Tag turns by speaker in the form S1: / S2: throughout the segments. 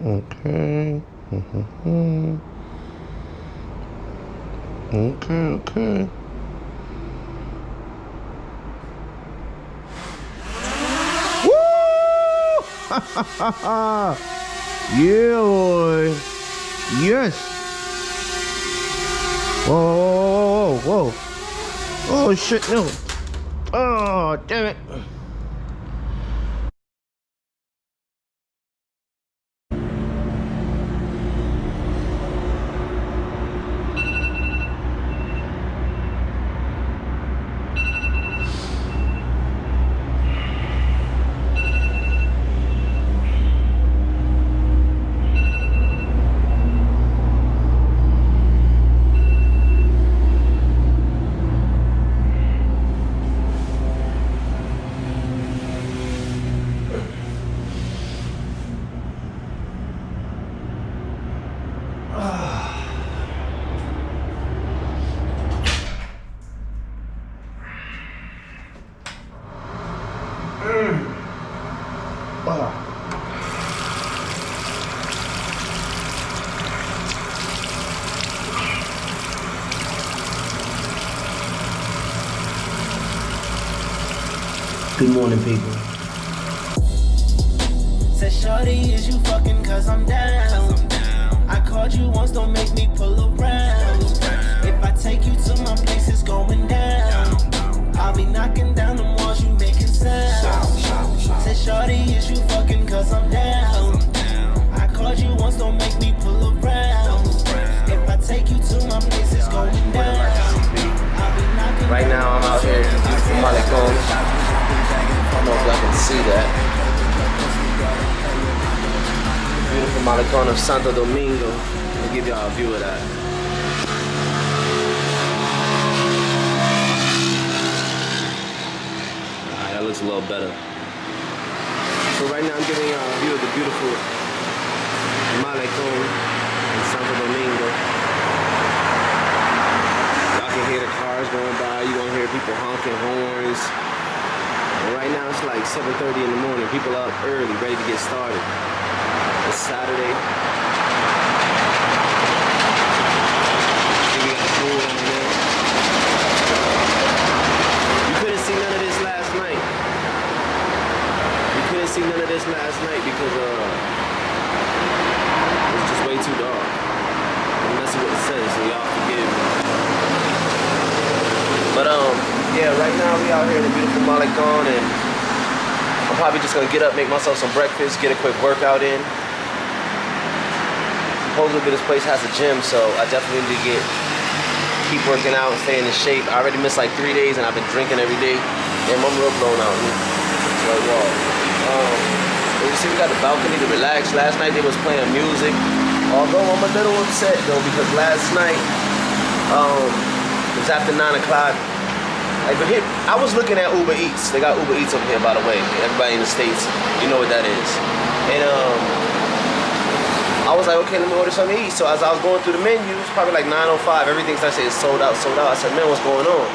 S1: Okay. Okay. Woo! Yeah, boy. Yes. Whoa, whoa, whoa, whoa. Oh, shit, no. Oh, damn it. Good morning, people.
S2: Said shorty, is you fucking cause I'm down. I called you once, don't make me pull around. If I take you to my place, it's going down. I'll be knocking down the walls, you making sound. Said shorty, is you fucking cause I'm down. I called you once, don't make me pull around. If I take you to my place, it's going down.
S1: Right now, I'm out here in Malecon. I don't know if y'all can see that. Beautiful Malecon of Santodomingo. I'll give y'all a view of that. Alright, that looks a little better. So right now I'm giving y'all a view of the beautiful Malecon in Santodomingo. Y'all can hear the cars going by. You're gonna hear people honking horns. And right now it's like 7:30 in the morning. People are up early, ready to get started. It's Saturday. See, we got a pool down there. You couldn't see none of this last night. You couldn't see none of this last night because it was just way too dark. I'm messing with the sun, so y'all forgive me. But yeah, right now we out here in the beautiful Malecon, and I'm probably just gonna get up, make myself some breakfast, get a quick workout in. Supposedly this place has a gym, so I definitely need to keep working out and staying in shape. I already missed like 3 days, and I've been drinking every day. Damn, I'm real blown out. You see, we got the balcony to relax. Last night they was playing music. Although I'm a little upset though, because last night it was after 9 o'clock. Like, but here, I was looking at Uber Eats. They got Uber Eats over here, by the way. Everybody in the States, you know what that is. And I was like, okay, let me order something to eat. So as I was going through the menus, probably like 9:05, everything started saying sold out, sold out. I said, man, what's going on?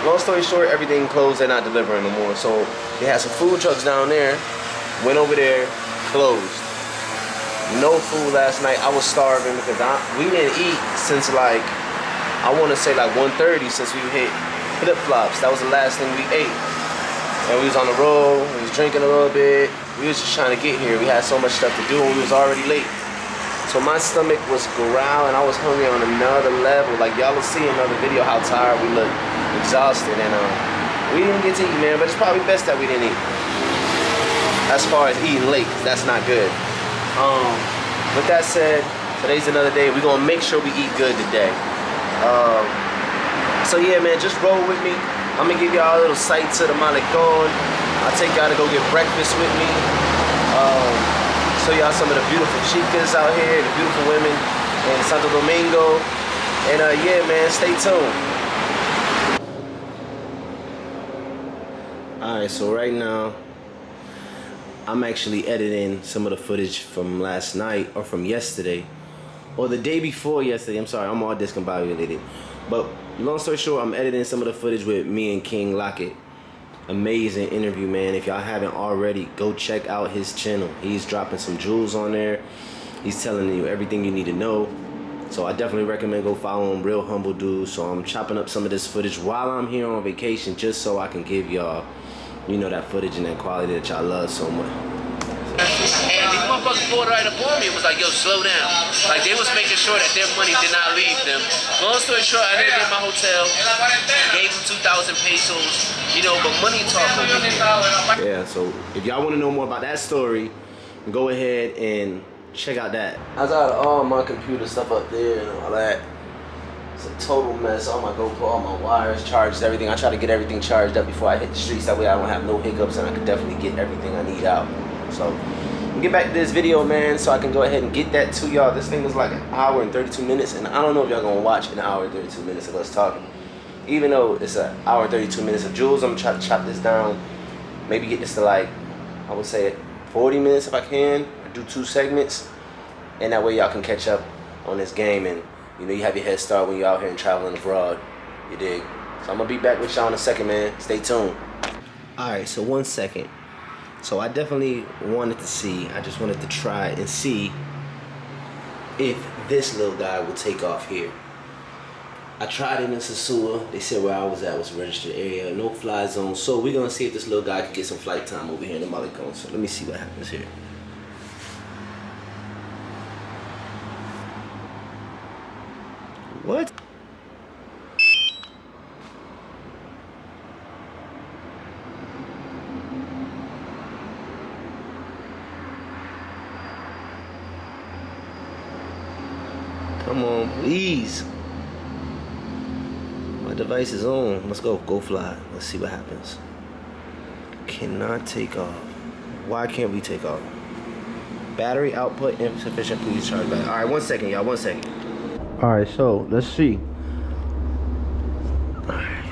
S1: Long story short, everything closed. They're not delivering no more. So they had some food trucks down there. Went over there, closed. No food last night. I was starving because we didn't eat since like, I want to say like 1:30 since we hit flip-flops. That was the last thing we ate. And we was on the road, we was drinking a little bit. We was just trying to get here. We had so much stuff to do and we was already late. So my stomach was growling. I was hungry on another level. Like y'all will see in another video how tired we look, exhausted. And we didn't get to eat, man, but it's probably best that we didn't eat. As far as eating late, 'cause that's not good. With that said, today's another day. We're gonna make sure we eat good today. So yeah, man, just roll with me. I'm gonna give y'all a little sight to the Malecon. I'll take y'all to go get breakfast with me. Show y'all some of the beautiful chicas out here, the beautiful women in Santodomingo. And yeah, man, stay tuned. Alright, so right now, I'm actually editing some of the footage from last night or from yesterday. Or the day before yesterday. I'm sorry, I'm all discombobulated. But long story short, I'm editing some of the footage with me and King Lockett. Amazing interview, man. If y'all haven't already, go check out his channel. He's dropping some jewels on there. He's telling you everything you need to know. So I definitely recommend go follow him. Real humble dude. So I'm chopping up some of this footage while I'm here on vacation, just so I can give y'all, you know, that footage and that quality that y'all love so much.
S3: And these motherfuckers pulled right up on me and was like, yo, slow down. Like, they was making sure that their money did not leave them. Long story short, I didn't get my hotel. Gave them 2,000 pesos, you know, but money talk over here.
S1: Yeah, so if y'all want to know more about that story, go ahead and check out that. I got all my computer stuff up there and all that. It's a total mess. All my GoPro, all my wires, charged, everything. I try to get everything charged up before I hit the streets. That way I don't have no hiccups and I can definitely get everything I need out. So, we'll get back to this video, man, so I can go ahead and get that to y'all. This thing was like 1 hour and 32 minutes, and I don't know if y'all gonna watch 1 hour and 32 minutes of us talking. Even though it's 1 hour and 32 minutes of Jules, I'm gonna try to chop this down. Maybe get this to like, I would say 40 minutes if I can. Or do 2 segments, and that way y'all can catch up on this game, and you know you have your head start when you're out here and traveling abroad. You dig? So I'm gonna be back with y'all in a second, man. Stay tuned. All right, so 1 second. So I definitely wanted to see, I just wanted to try and see if this little guy would take off here. I tried it in Sosua. They said where I was at was a registered area, no fly zone. So we're gonna see if this little guy can get some flight time over here in the Malecon. So let me see what happens here. What? Come on, please. My device is on. Let's go. Go fly. Let's see what happens. Cannot take off. Why can't we take off? Battery output insufficient. Please charge back. All right, 1 second, y'all. 1 second. All right, so let's see. All right.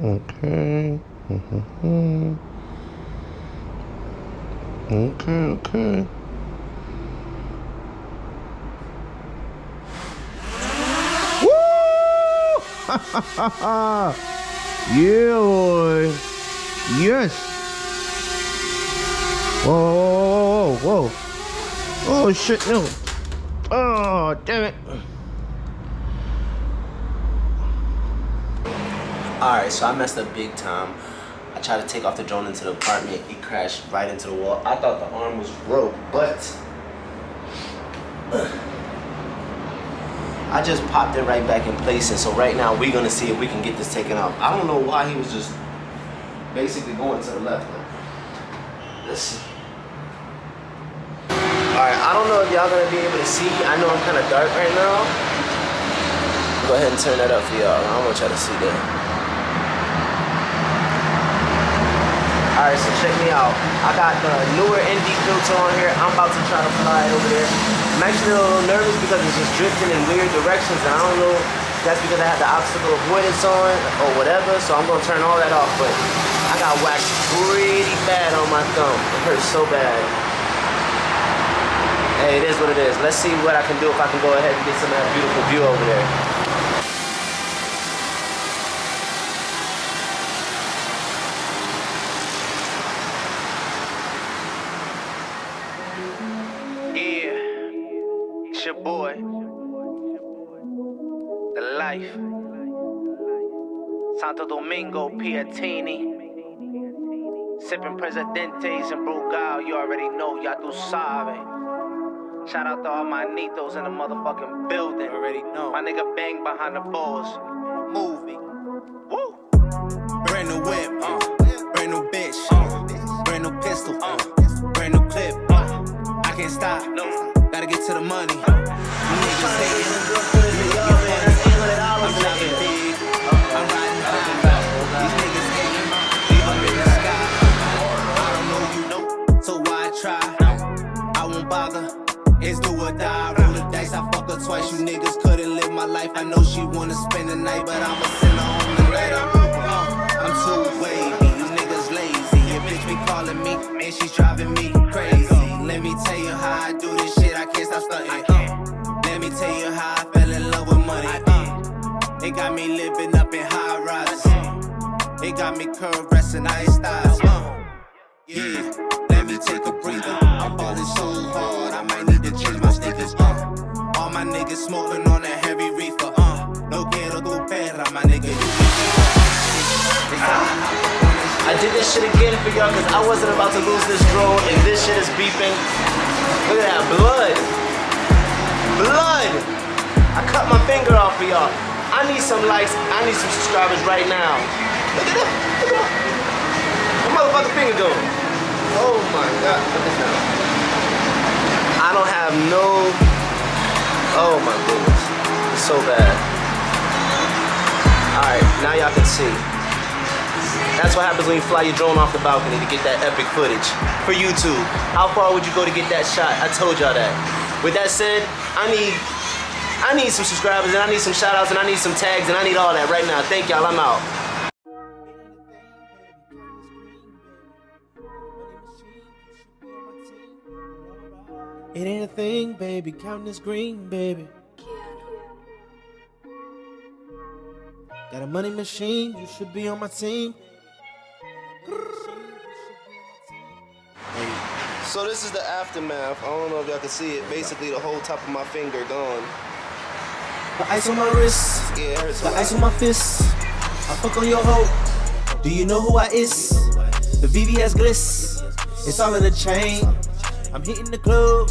S1: Okay. Okay. Woo! Yeah, boy. Yes. Whoa, whoa, whoa, whoa. Oh, shit, no. Oh, damn it. Alright, so I messed up big time. I tried to take off the drone into the apartment. It crashed right into the wall. I thought the arm was broke, but I just popped it right back in place. And so right now we're gonna see if we can get this taken off. I don't know why he was just basically going to the left. Let's see. Alright, I don't know if y'all gonna be able to see. I know I'm kind of dark right now. Go ahead and turn that up for y'all. I don't want y'all to see that. Alright, so check me out. I got the newer ND filter on here. I'm about to try to fly it over there. I'm actually a little nervous because it's just drifting in weird directions, and I don't know if that's because I had the obstacle avoidance on or whatever, so I'm gonna turn all that off, but I got waxed pretty bad on my thumb. It hurts so bad. Hey, it is what it is. Let's see what I can do if I can go ahead and get some of that beautiful view over there. Your boy, the life, Santodomingo, Piatini, sipping Presidentes and Brugal, you already know, ya tu sabe. Shout out to all my nitos in the motherfucking building. Already know. My nigga Bang behind the balls, movie. Woo!
S2: Brand new whip, brand new bitch, brand new pistol, brand new clip. I can't stop, gotta get to the money. You niggas hating, you get money. I'm dropping big, I'm riding high. These niggas hating, leave them in the sky. I don't know you know, so why try? I won't bother, it's do or die. Roll the dice, I fuck her twice. You niggas couldn't live my life. I know she wanna spend the night, but I'ma send her home tonight. I'm too wavy, you niggas lazy. Your bitch be calling me, and she's driving me crazy. Let me tell you how I do this shit, I can't stop stunting. Let me tell you how I fell in love with money. It got me living up in high rises. It got me curved resting ice styles. Yeah, let me take a breather. I'm ballin' so hard, I might need to change my sneakers. All my niggas smoking on that heavy reefer. No quiero tu perra, my nigga.
S1: I did this shit again for y'all because I wasn't about to lose this drone and this shit is beeping. Look at that blood. Blood. I cut my finger off for y'all. I need some likes. I need some subscribers right now. Look at that. Look at that. Where motherfucking finger go? Oh my God. Look at that. I don't have no. Oh my goodness. It's so bad. Alright, now y'all can see. That's what happens when you fly your drone off the balcony to get that epic footage for YouTube. How far would you go to get that shot? I told y'all that. With that said, I need some subscribers and I need some shout outs and I need some tags and I need all that right now. Thank y'all, I'm out.
S2: It ain't a thing, baby, counting this green, baby. Got a money machine, you should be on my team.
S1: So this is the aftermath. I don't know if y'all can see it. Basically the whole top of my finger gone.
S2: The ice on my wrist,
S1: Yeah, it hurts.
S2: the ice on my fist. I fuck on your hoe. Do you know who I is? The VVS Gliss. It's all in the chain. I'm hitting the club.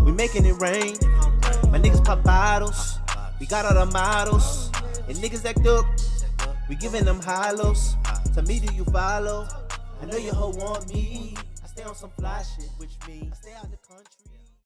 S2: We making it rain. My niggas pop bottles. We got all the models. And niggas act up. We giving them high-lows. To me, do you follow? I know your hoe want me. I stay on some fly shit, which means stay out the country.